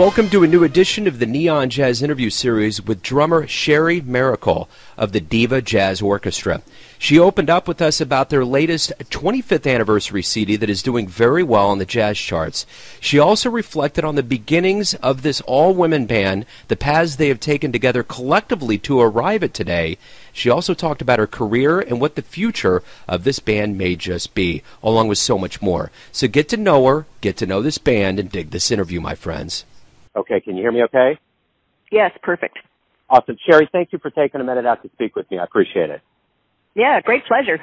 Welcome to a new edition of the Neon Jazz interview series with drummer Sherrie Maricle of the DIVA Jazz Orchestra. She opened up with us about their latest 25th anniversary CD that is doing very well on the jazz charts. She also reflected on the beginnings of this all-women band, the paths they have taken together collectively to arrive at today. She also talked about her career and what the future of this band may just be, along with so much more. So get to know her, get to know this band, and dig this interview, my friends. Okay, can you hear me okay? Yes, perfect. Awesome. Sherrie, thank you for taking a minute out to speak with me. I appreciate it. Yeah, great pleasure.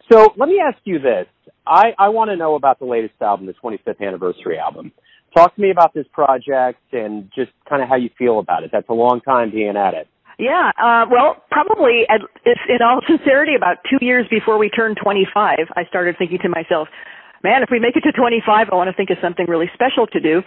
So let me ask you this. I want to know about the latest album, the 25th anniversary album. Talk to me about this project and just kind of how you feel about it. That's a long time being at it. Yeah, well, probably, in all sincerity, about 2 years before we turned 25, I started thinking to myself, man, if we make it to 25, I want to think of something really special to do.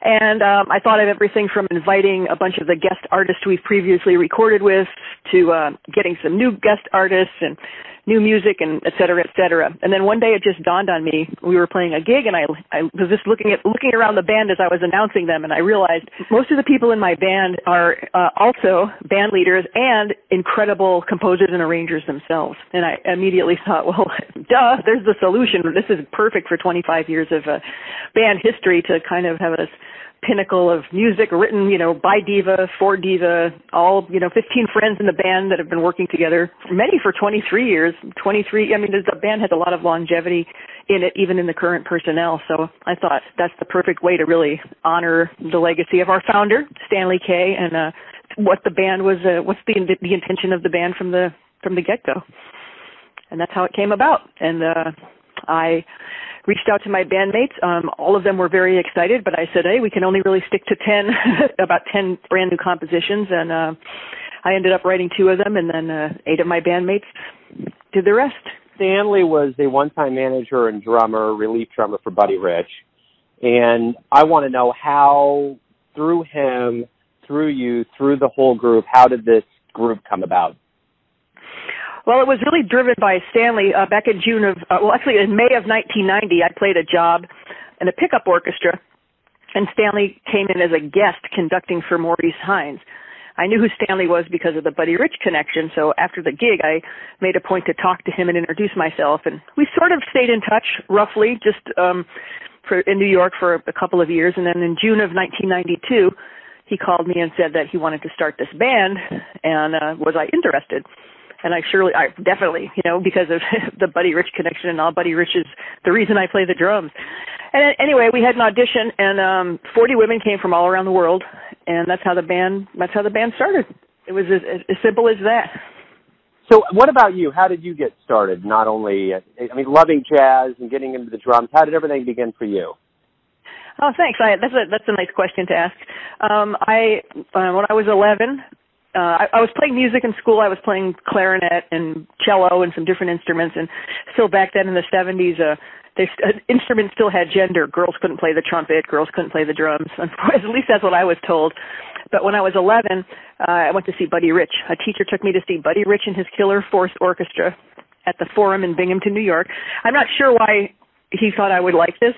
And I thought of everything from inviting a bunch of the guest artists we've previously recorded with to getting some new guest artists and new music and et cetera, et cetera. And then one day it just dawned on me. We were playing a gig and I was just looking around the band as I was announcing them, and I realized most of the people in my band are also band leaders and incredible composers and arrangers themselves. And I immediately thought, well, duh, there's the solution. This is perfect for 25 years of band history to kind of have a pinnacle of music written, by Diva, for Diva, all, 15 friends in the band that have been working together, many for 23 years. The band has a lot of longevity in it, even in the current personnel. So I thought that's the perfect way to really honor the legacy of our founder, Stanley K., and what the band was, what's the intention of the band from the get-go. And that's how it came about. And I reached out to my bandmates. All of them were very excited, but I said, hey, we can only really stick to 10, about 10 brand new compositions. And I ended up writing 2 of them, and then 8 of my bandmates did the rest. Stanley was a one-time manager and drummer, relief drummer for Buddy Rich. And I want to know how, through him, through you, through the whole group, how did this group come about? Well, it was really driven by Stanley. Back in in May of 1990, I played a job in a pickup orchestra, and Stanley came in as a guest conducting for Maurice Hines. I knew who Stanley was because of the Buddy Rich connection, so after the gig, I made a point to talk to him and introduce myself, and we sort of stayed in touch, roughly, just in New York for a couple of years, and then in June of 1992, he called me and said that he wanted to start this band, and was I interested? And I definitely, because of the Buddy Rich connection and all. Buddy Rich is the reason I play the drums. And anyway, we had an audition, and 40 women came from all around the world, and that's how the band started. It was as simple as that. So what about you? How did you get started? Not only, loving jazz and getting into the drums, how did everything begin for you? Oh, thanks. That's a nice question to ask. When I was 11, I was playing music in school. I was playing clarinet and cello and some different instruments. And still back then in the 70s, instruments still had gender. Girls couldn't play the trumpet. Girls couldn't play the drums. At least that's what I was told. But when I was 11, I went to see Buddy Rich. A teacher took me to see Buddy Rich and his Killer Force Orchestra at the Forum in Binghamton, New York. I'm not sure why he thought I would like this,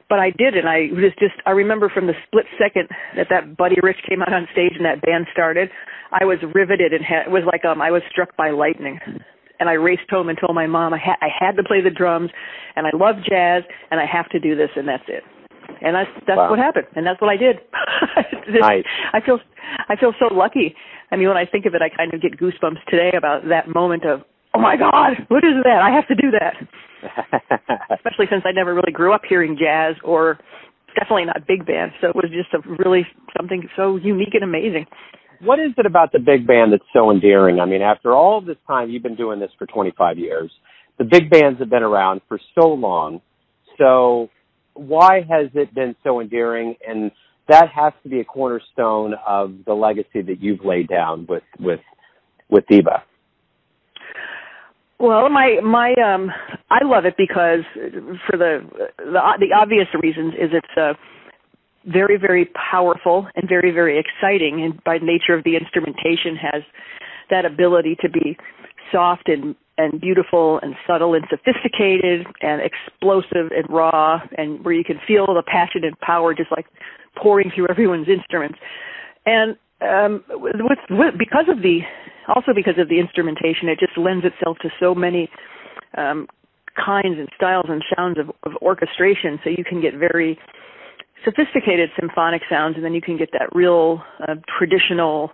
but I did, and I remember from the split second that Buddy Rich came out on stage and that band started, I was riveted, and it was like I was struck by lightning. And I raced home and told my mom I had to play the drums, and I love jazz, and I have to do this, and that's it. And that's wow. What happened, and that's what I did. Nice. I feel so lucky. When I think of it, I kind of get goosebumps today about that moment of, oh my God, what is that? I have to do that. Especially since I never really grew up hearing jazz, or definitely not big band. So it was just something so unique and amazing. What is it about the big band that's so endearing? After all this time, you've been doing this for 25 years. The big bands have been around for so long. So why has it been so endearing? And that has to be a cornerstone of the legacy that you've laid down with Diva. Well, I love it because for the obvious reasons is it's very, very powerful and very, very exciting, and by nature of the instrumentation has that ability to be soft and beautiful and subtle and sophisticated and explosive and raw, and where you can feel the passion and power just like pouring through everyone's instruments. And because of the instrumentation, it just lends itself to so many kinds and styles and sounds of orchestration. So you can get very sophisticated symphonic sounds, and then you can get that real traditional,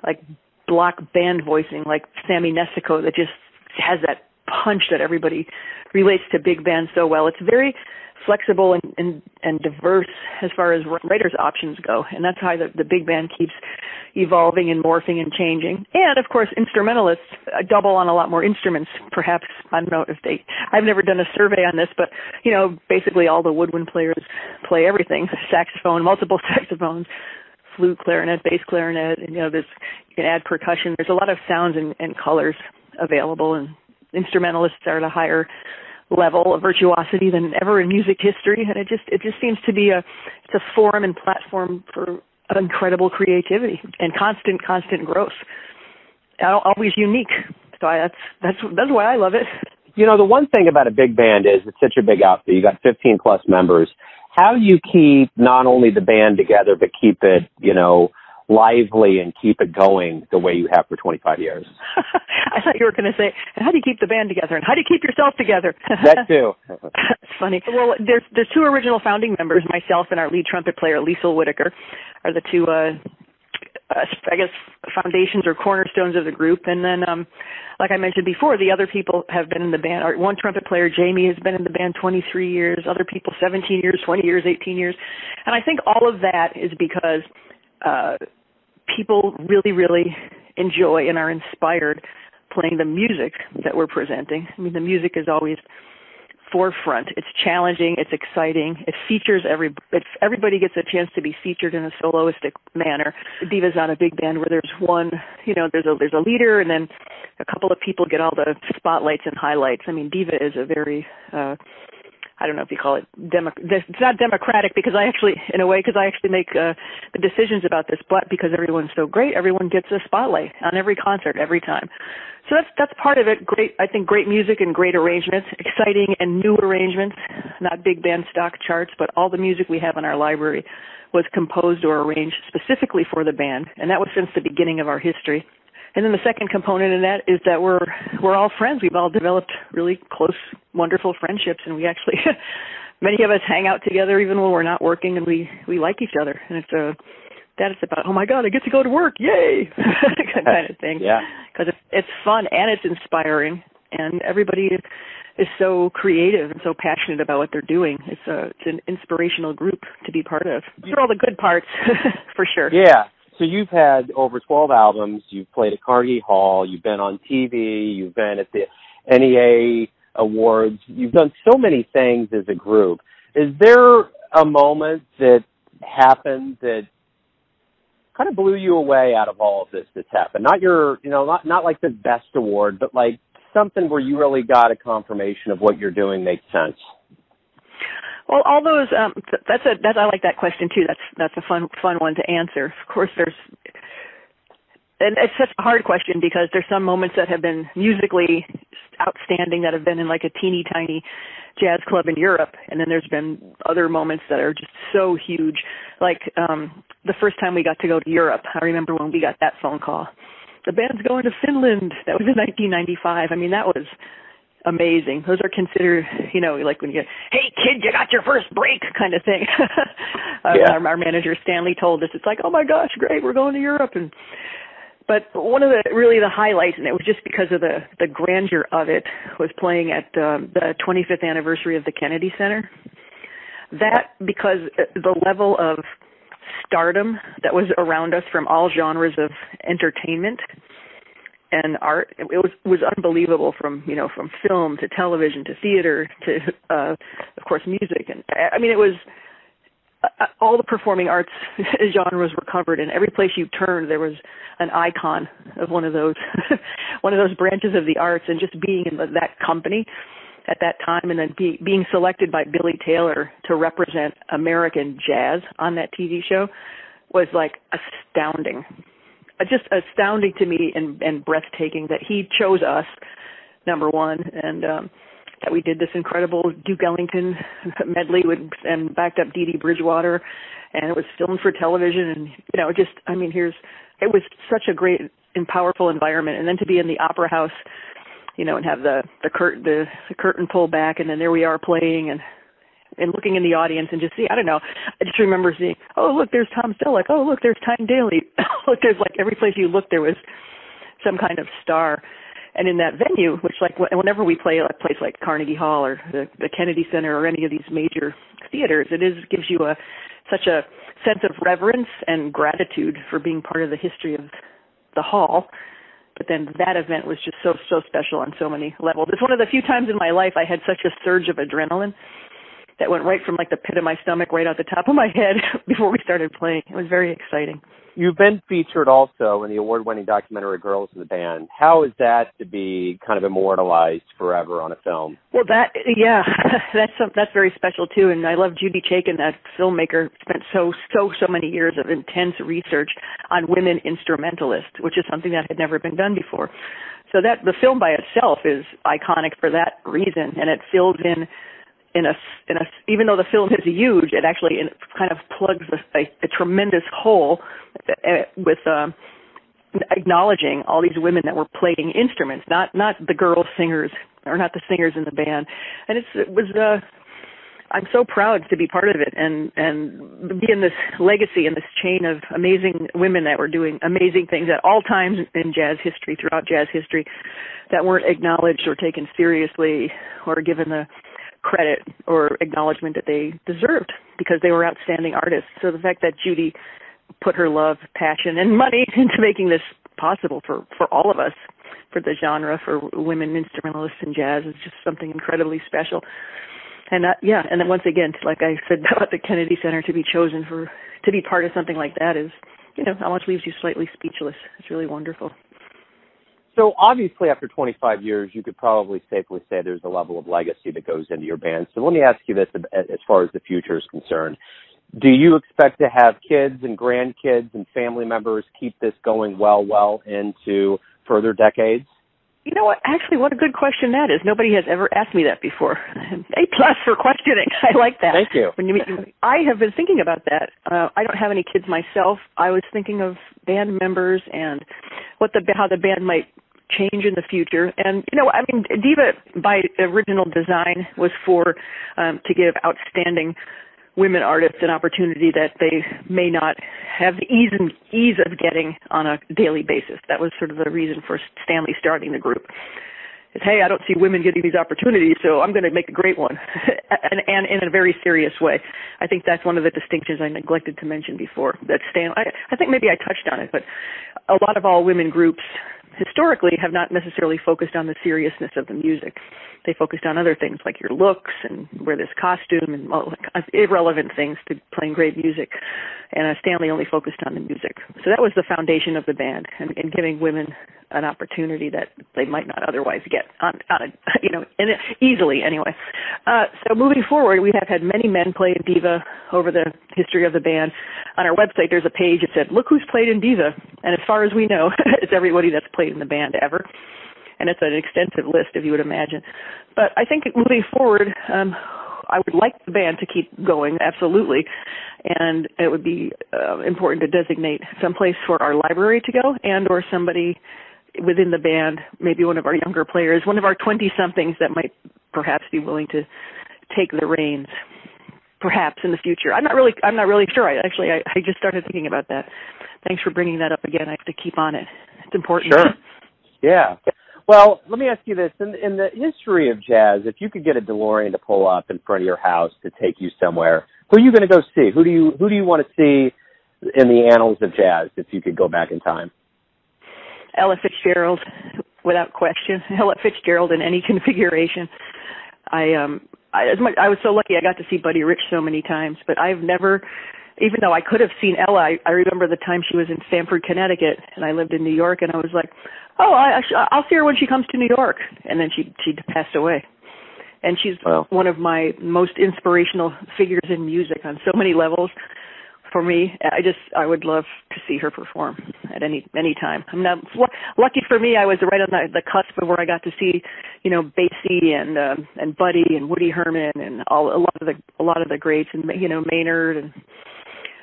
like block band voicing, like Sammy Nesico, that just has that punch that everybody relates to big band so well. It's very flexible and diverse as far as writers' options go, and that's how the big band keeps evolving and morphing and changing. And of course, instrumentalists double on a lot more instruments. Perhaps, I don't know if I've never done a survey on this, but basically all the woodwind players play everything: saxophone, multiple saxophones, flute, clarinet, bass clarinet, and you can add percussion. There's a lot of sounds and colors available, and instrumentalists are at a higher level of virtuosity than ever in music history, and it just seems to be it's a forum and platform for incredible creativity and constant growth. Always unique. So that's why I love it. The one thing about a big band is it's such a big outfit. You got 15 plus members. How do you keep not only the band together, but keep it, lively and keep it going the way you have for 25 years? I thought you were going to say, how do you keep the band together, and how do you keep yourself together? That too. It's funny. Well, there's two original founding members, myself and our lead trumpet player, Liesl Whitaker, are the two, I guess, foundations or cornerstones of the group. And then, like I mentioned before, the other people have been in the band. Our one trumpet player, Jamie, has been in the band 23 years. Other people, 17 years, 20 years, 18 years. And I think all of that is because people really, really enjoy and are inspired playing the music that we're presenting. I mean, the music is always forefront. It's challenging. It's exciting. It features everybody gets a chance to be featured in a soloistic manner. DIVA's not a big band where there's one, there's a leader, and then a couple of people get all the spotlights and highlights. I mean, DIVA is a very I don't know if you call it it's not democratic, because I actually make the decisions about this, but because everyone's so great, everyone gets a spotlight on every concert every time. So that's part of it. Great music and great arrangements, exciting and new arrangements, not big band stock charts, but all the music we have in our library was composed or arranged specifically for the band, and that was since the beginning of our history. And then the second component in that is that we're all friends. We've all developed really close, wonderful friendships, and we actually, many of us hang out together even when we're not working, and we like each other. And it's about, oh my God, I get to go to work, yay, kind of thing. Yeah. Because it's fun and it's inspiring, and everybody is so creative and so passionate about what they're doing. It's an inspirational group to be part of. Those are all the good parts, for sure. Yeah. So you've had over 12 albums, you've played at Carnegie Hall, you've been on TV, you've been at the NEA Awards, you've done so many things as a group. Is there a moment that happened that kind of blew you away out of all of this that's happened? Not not like the best award, but like something where you really got a confirmation of what you're doing makes sense? Well, all those, I like that question too. That's a fun one to answer. Of course, and it's such a hard question because there's some moments that have been musically outstanding that have been in like a teeny tiny jazz club in Europe, and then there's been other moments that are just so huge. Like the first time we got to go to Europe, I remember when we got that phone call. The band's going to Finland. That was in 1995. I mean, that was amazing. Those are considered, like when you get, hey kid, you got your first break kind of thing. Yeah. Our manager Stanley told us, it's like, oh my gosh, great, we're going to Europe. But one of the highlights, and it was just because of the grandeur of it, was playing at the 25th anniversary of the Kennedy Center. That, because the level of stardom that was around us from all genres of entertainment and art, it was unbelievable, from film to television to theater to of course music, and I mean it was all the performing arts genres were covered, and every place you turned there was an icon of one of those branches of the arts, and just being in that company at that time, and then being selected by Billy Taylor to represent American jazz on that TV show was like astounding. Just astounding to me and breathtaking that he chose us, number one. And that we did this incredible Duke Ellington medley and backed up Dee Dee Bridgewater, and it was filmed for television, and it was such a great and powerful environment. And then to be in the opera house, and have the curtain pulled back, and then there we are playing and looking in the audience and just see, I don't know, I just remember seeing, oh, look, there's Tom Selleck. Oh, look, there's Tyne Daly. Look, there's like every place you look, there was some kind of star. And in that venue, which like whenever we play a place like Carnegie Hall or the Kennedy Center or any of these major theaters, gives you such a sense of reverence and gratitude for being part of the history of the hall. But then that event was just so special on so many levels. It's one of the few times in my life I had such a surge of adrenaline that went right from like the pit of my stomach right out the top of my head before we started playing. It was very exciting. You've been featured also in the award-winning documentary Girls in the Band. How is that to be kind of immortalized forever on a film? Well, that's very special too. And I love Judy Chaikin, that filmmaker, spent so many years of intense research on women instrumentalists, which is something that had never been done before. So that the film by itself is iconic for that reason, and it fills in a even though the film is huge, it actually kind of plugs a tremendous hole with acknowledging all these women that were playing instruments, not the girl singers or not the singers in the band. And I'm so proud to be part of it and be in this legacy and this chain of amazing women that were doing amazing things at all times in jazz history, throughout jazz history, that weren't acknowledged or taken seriously or given the credit or acknowledgement that they deserved because they were outstanding artists. So the fact that Judy put her love, passion, and money into making this possible for all of us, for the genre, for women instrumentalists in jazz, is just something incredibly special. And and then once again, like I said about the Kennedy Center, to be chosen to be part of something like that is, almost leaves you slightly speechless. It's really wonderful. So obviously after 25 years, you could probably safely say there's a level of legacy that goes into your band. So let me ask you this as far as the future is concerned. Do you expect to have kids and grandkids and family members keep this going well into further decades? You know what? Actually, what a good question that is. Nobody has ever asked me that before. A+ for questioning. I like that. Thank you. I have been thinking about that. I don't have any kids myself. I was thinking of band members and how the band might change in the future. And, DIVA, by original design, was to give outstanding women artists an opportunity that they may not have the ease of getting on a daily basis. That was sort of the reason for Stanley starting the group. It's, hey, I don't see women getting these opportunities, so I'm going to make a great one, and in a very serious way. I think that's one of the distinctions I neglected to mention before. That I think maybe I touched on it, but a lot of all-women groups historically have not necessarily focused on the seriousness of the music. They focused on other things like your looks and wear this costume and irrelevant things to playing great music. And Stanley only focused on the music. So that was the foundation of the band, and giving women an opportunity that they might not otherwise get easily anyway. So moving forward, we have had many men play in DIVA over the history of the band. On our website, there's a page that said, look who's played in DIVA. And as far as we know, it's everybody that's played in the band ever. And it's an extensive list, if you would imagine. But I think moving forward, I would like the band to keep going, absolutely. And it would be important to designate some place for our library to go, and or somebody within the band, maybe one of our younger players, one of our 20-somethings that might perhaps be willing to take the reins, perhaps in the future. I'm not really sure. I just started thinking about that. Thanks for bringing that up again. I have to keep on it. It's important. Sure. Yeah. Well, let me ask you this. In the history of jazz, if you could get a DeLorean to pull up in front of your house to take you somewhere, who are you going to go see? Who do you want to see in the annals of jazz if you could go back in time? Ella Fitzgerald, without question. Ella Fitzgerald in any configuration. I was so lucky I got to see Buddy Rich so many times, but I've never, even though I could have seen Ella, I remember the time she was in Stamford, Connecticut, and I lived in New York, and I was like, oh, I'll see her when she comes to New York. And then she passed away. And she's one of my most inspirational figures in music on so many levels. for me. I would love to see her perform at any time. I'm not lucky for me. I was right on the cusp of where I got to see, Basie and Buddy and Woody Herman and a lot of the greats, and Maynard, and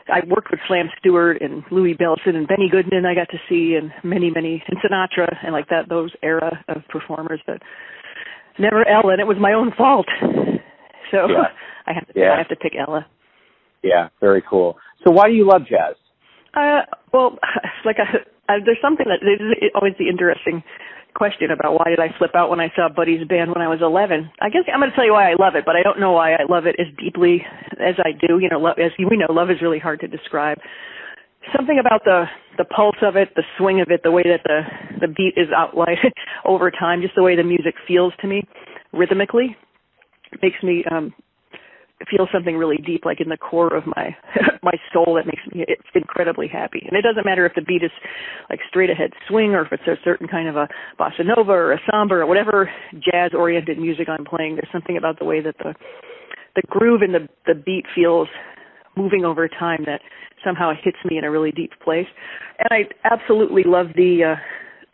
I worked with Slam Stewart and Louis Bellson and Benny Goodman. I got to see, and many and Sinatra and like that, those era of performers, but never Ella, and it was my own fault. So yeah. I have to pick Ella. Yeah, very cool. So why do you love jazz? Well, there's something that is always the interesting question about why did I flip out when I saw Buddy's band when I was 11. I guess I'm going to tell you why I love it, but I don't know why I love it as deeply as I do. As we know, love is really hard to describe. Something about the pulse of it, the swing of it, the way that the beat is outlined over time, just the way the music feels to me rhythmically, makes me feel something really deep, like in the core of my soul, that makes me incredibly happy. And it doesn't matter if the beat is like straight ahead swing, or if it's a certain kind of a bossa nova or a samba or whatever jazz oriented music I'm playing. There's something about the way that the groove and the beat feels moving over time that somehow hits me in a really deep place. And I absolutely love the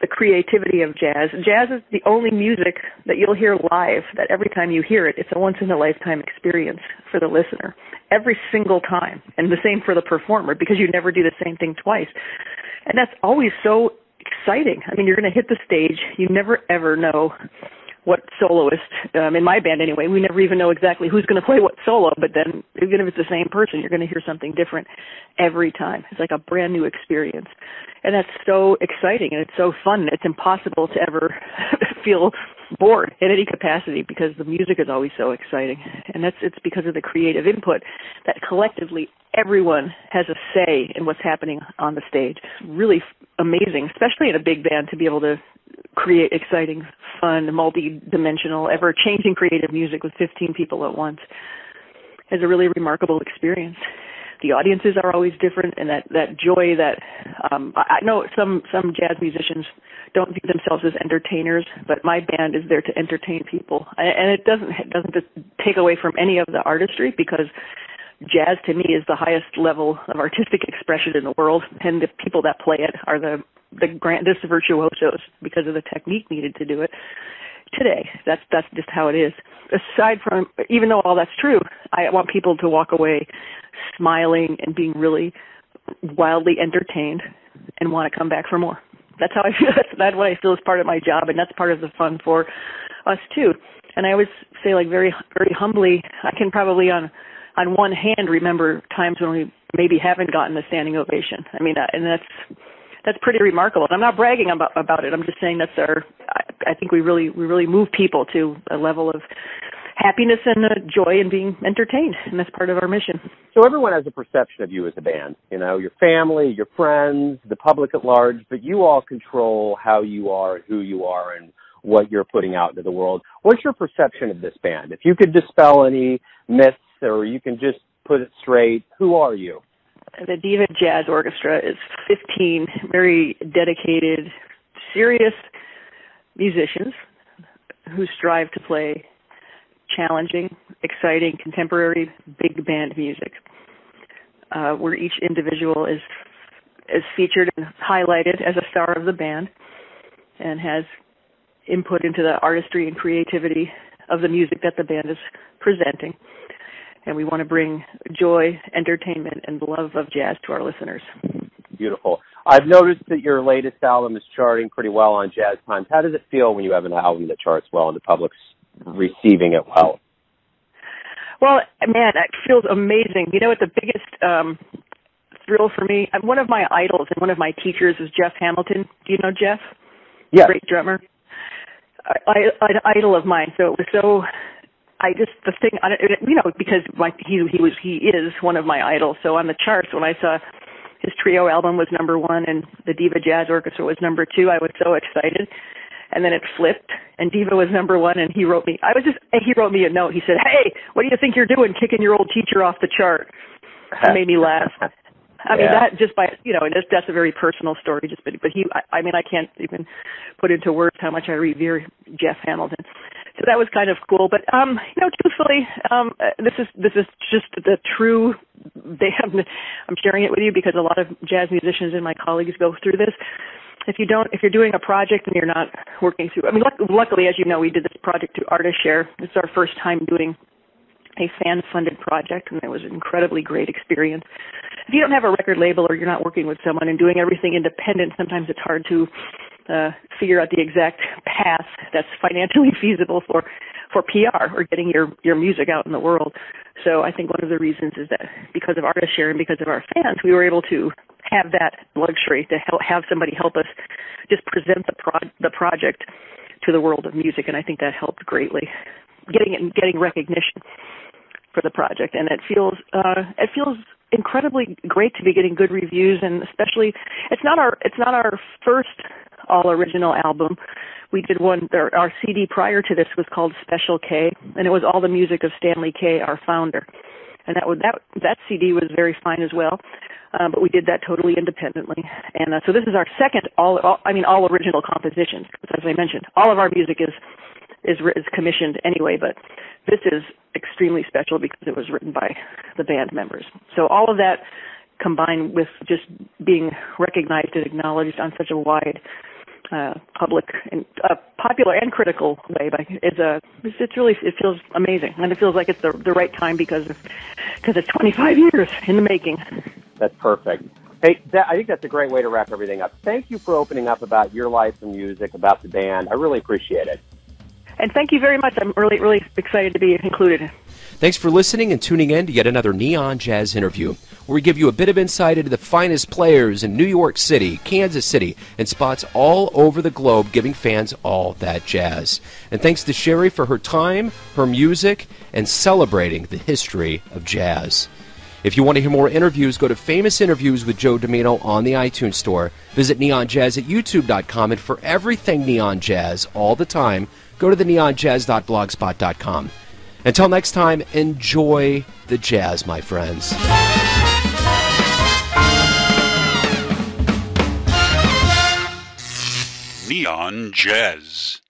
creativity of jazz. Jazz is the only music that you'll hear live, that every time you hear it, it's a once-in-a-lifetime experience for the listener, every single time. And the same for the performer, because you never do the same thing twice. And that's always so exciting. I mean, you're going to hit the stage. You never, ever know what soloist, in my band anyway, we never even know exactly who's going to play what solo, but then even if it's the same person, you're going to hear something different every time. It's like a brand new experience. And that's so exciting, and it's so fun. It's impossible to ever feel bored in any capacity, because the music is always so exciting. And it's because of the creative input that collectively everyone has a say in what's happening on the stage. It's really amazing, especially in a big band, to be able to create exciting, fun, multi-dimensional, ever-changing creative music with 15 people at once. It's a really remarkable experience. The audiences are always different, and that joy that I know some jazz musicians don't view themselves as entertainers, but my band is there to entertain people, and it doesn't just take away from any of the artistry, because jazz to me is the highest level of artistic expression in the world, and the people that play it are the grandest virtuosos because of the technique needed to do it. Today, that's just how it is. Aside from, even though all that's true, I want people to walk away smiling and being really wildly entertained and want to come back for more. That's how I feel. That's what I feel is part of my job, and that's part of the fun for us too. And I always say, like, very, very humbly, I can probably on one hand remember times when we maybe haven't gotten a standing ovation. I mean, and that's pretty remarkable. I'm not bragging about it. I'm just saying I think we really move people to a level of happiness and joy and being entertained, and that's part of our mission. So everyone has a perception of you as a band, your family, your friends, the public at large, but you all control how you are, who you are, and what you're putting out into the world. What's your perception of this band? If you could dispel any myths, or you can just put it straight, who are you? The DIVA Jazz Orchestra is 15 very dedicated, serious musicians who strive to play challenging, exciting, contemporary, big band music, where each individual is featured and highlighted as a star of the band and has input into the artistry and creativity of the music that the band is presenting. And we want to bring joy, entertainment, and love of jazz to our listeners. Beautiful. I've noticed that your latest album is charting pretty well on Jazz Times. How does it feel when you have an album that charts well and the public's receiving it well? Well, man, it feels amazing. You know what the biggest thrill for me? One of my idols and one of my teachers is Jeff Hamilton. Do you know Jeff? Yes. Great drummer. An idol of mine. So it was so... because he is one of my idols. So on the charts, when I saw his trio album was number 1 and the DIVA Jazz Orchestra was number 2, I was so excited. And then it flipped, and DIVA was number 1, and he wrote me a note. He said, "Hey, what do you think you're doing, kicking your old teacher off the chart?" It made me laugh. I mean, that just by, that's a very personal story. But I can't even put into words how much I revere Jeff Hamilton. So that was kind of cool. But truthfully, this is just the true. I'm sharing it with you because a lot of jazz musicians and my colleagues go through this. If you're doing a project and you're not working through, luckily, as you know, we did this project through Artist Share. This is our first time doing a fan-funded project, and it was an incredibly great experience. If you don't have a record label or you're not working with someone and doing everything independent, sometimes it's hard to figure out the exact path that's financially feasible for PR or getting your music out in the world. So I think one of the reasons is that because of Artist Share and because of our fans, we were able to have that luxury to have somebody help us just present the project to the world of music, and I think that helped greatly, getting recognition for the project. And it feels incredibly great to be getting good reviews, and especially it's not our first all original album. We did one. Our CD prior to this was called Special K, and it was all the music of Stanley K, our founder. And that CD was very fine as well. But we did that totally independently. And so this is our second all original compositions. As I mentioned, all of our music is commissioned anyway, but this is extremely special because it was written by the band members. So all of that combined with just being recognized and acknowledged on such a wide public and popular and critical way, it feels amazing, and it feels like it's the right time because it's 25 years in the making. That's perfect. Hey, I think that's a great way to wrap everything up. Thank you for opening up about your life and music, about the band. I really appreciate it. And thank you very much. I'm really, really excited to be included. Thanks for listening and tuning in to yet another Neon Jazz interview, where we give you a bit of insight into the finest players in New York City, Kansas City, and spots all over the globe, giving fans all that jazz. And thanks to Sherrie for her time, her music, and celebrating the history of jazz. If you want to hear more interviews, go to Famous Interviews with Joe Domino on the iTunes Store. Visit neonjazz at youtube.com, and for everything Neon Jazz all the time, go to the neonjazz.blogspot.com. Until next time, enjoy the jazz, my friends. Neon Jazz.